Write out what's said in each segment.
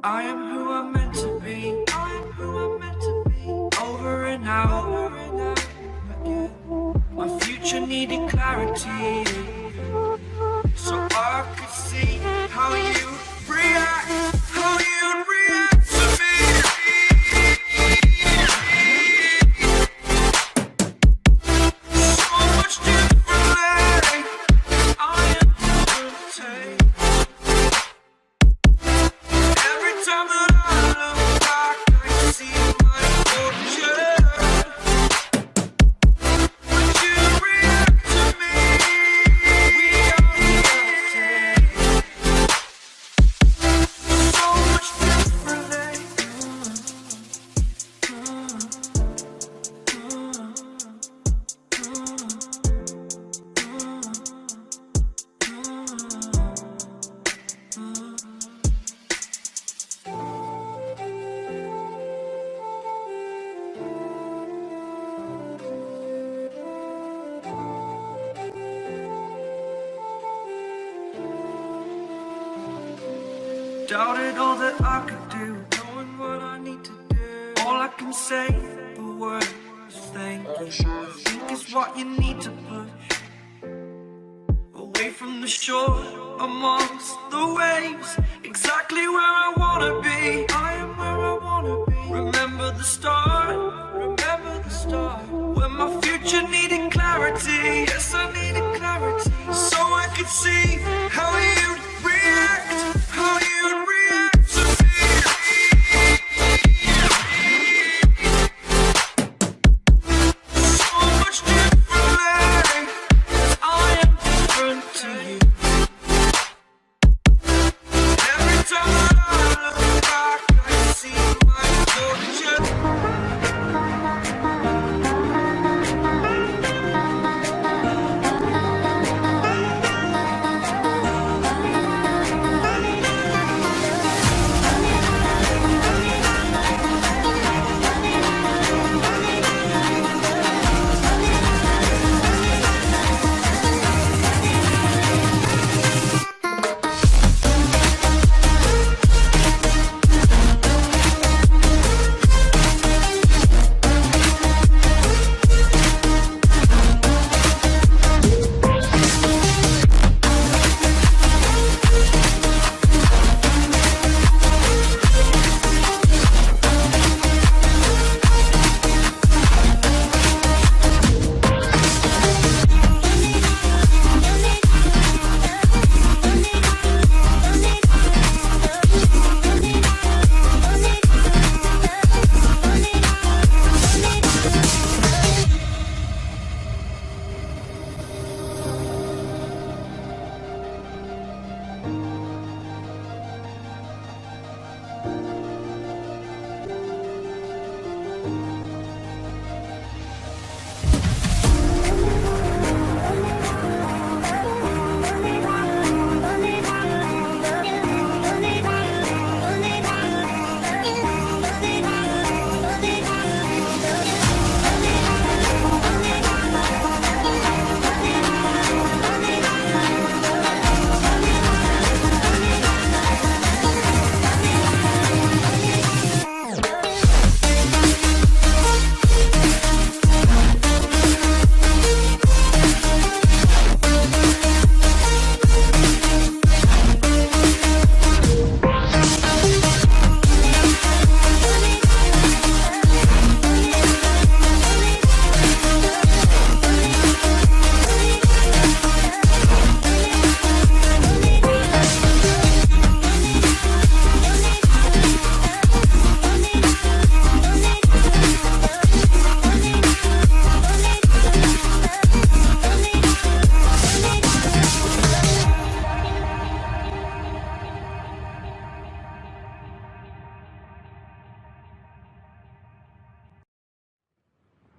I am who I'm meant to be. I am who I'm meant to be. Over and out, over and out again. My future needed clarity, so I could see how you react, how you react to me. So much differently. I am different. Every time that I look back, I see my fortune. Would you react to me? We are reacting so much differently. Doubted all that I could do, knowing what I need to do. All I can say, the word is thank you. I think is what you need to push away from the shore, amongst the waves. Exactly where I wanna be. I am where I wanna be. Remember the start, remember the start. When my future needed clarity. Yes, I needed clarity, so I could see how you'd react, how you'd react to me. So much differently. I am different to you. Every time that I look back, I see my fortune.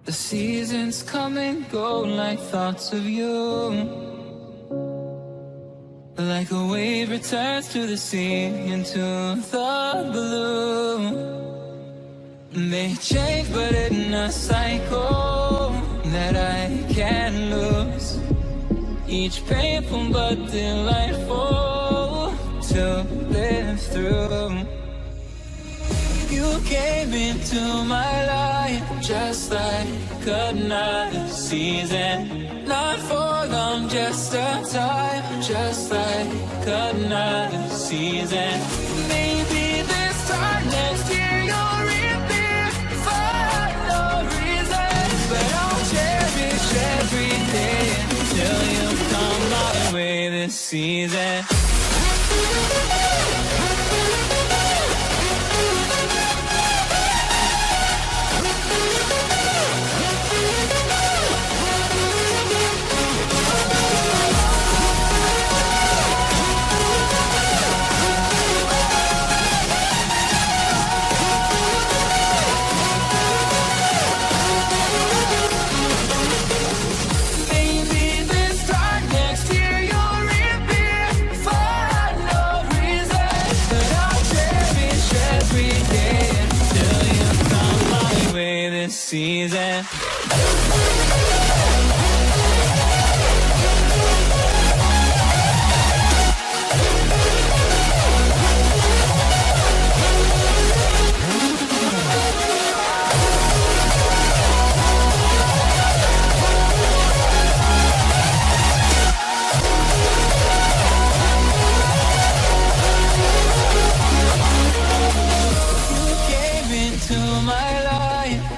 The seasons come and go like thoughts of you. Like a wave returns to the sea into the blue. They change but in a cycle that I can't lose. Each painful but delightful to live through. came into my life just like another season. Not for long, just a time, just like another season. Maybe this time next year you'll reappear for no reason, but I'll cherish every day until you come my way this season. Season.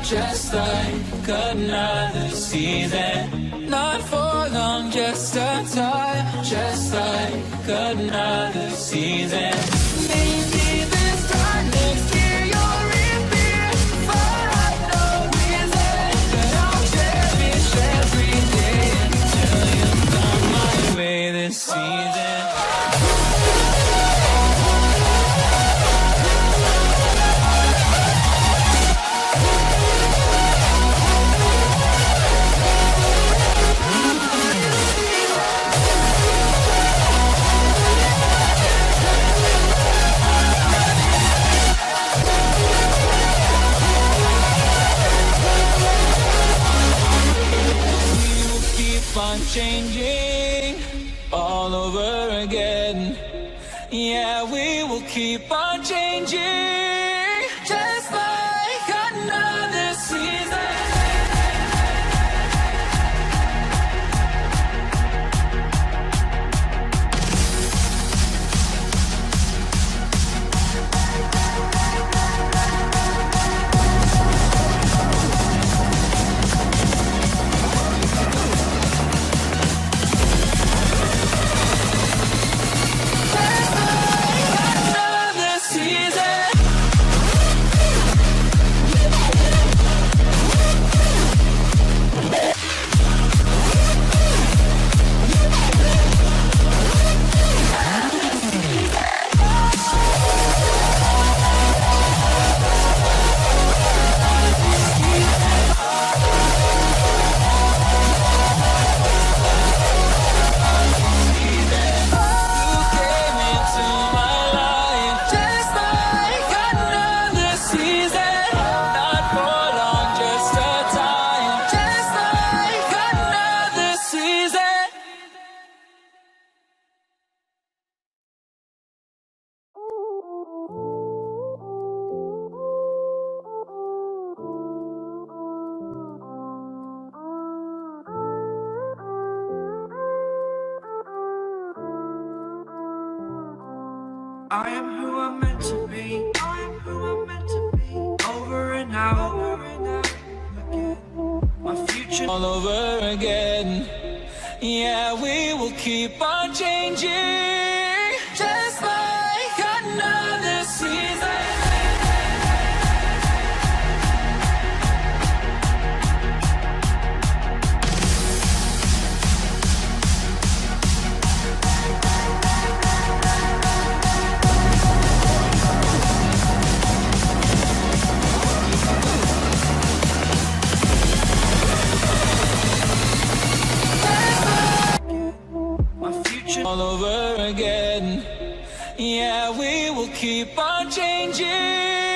Just like another season. Not for long, just a time. Just like another season. Maybe this time next year you'll reappear for no reason, but I'll cherish every day until you come my way this season. On changing all over again. Yeah, we will keep on changing just like another season. I am who I'm meant to be. I am who I'm meant to be. Over and out, again. My future all over again. Yeah, we will keep on changing just like another season. All over again. Yeah, we will keep on changing.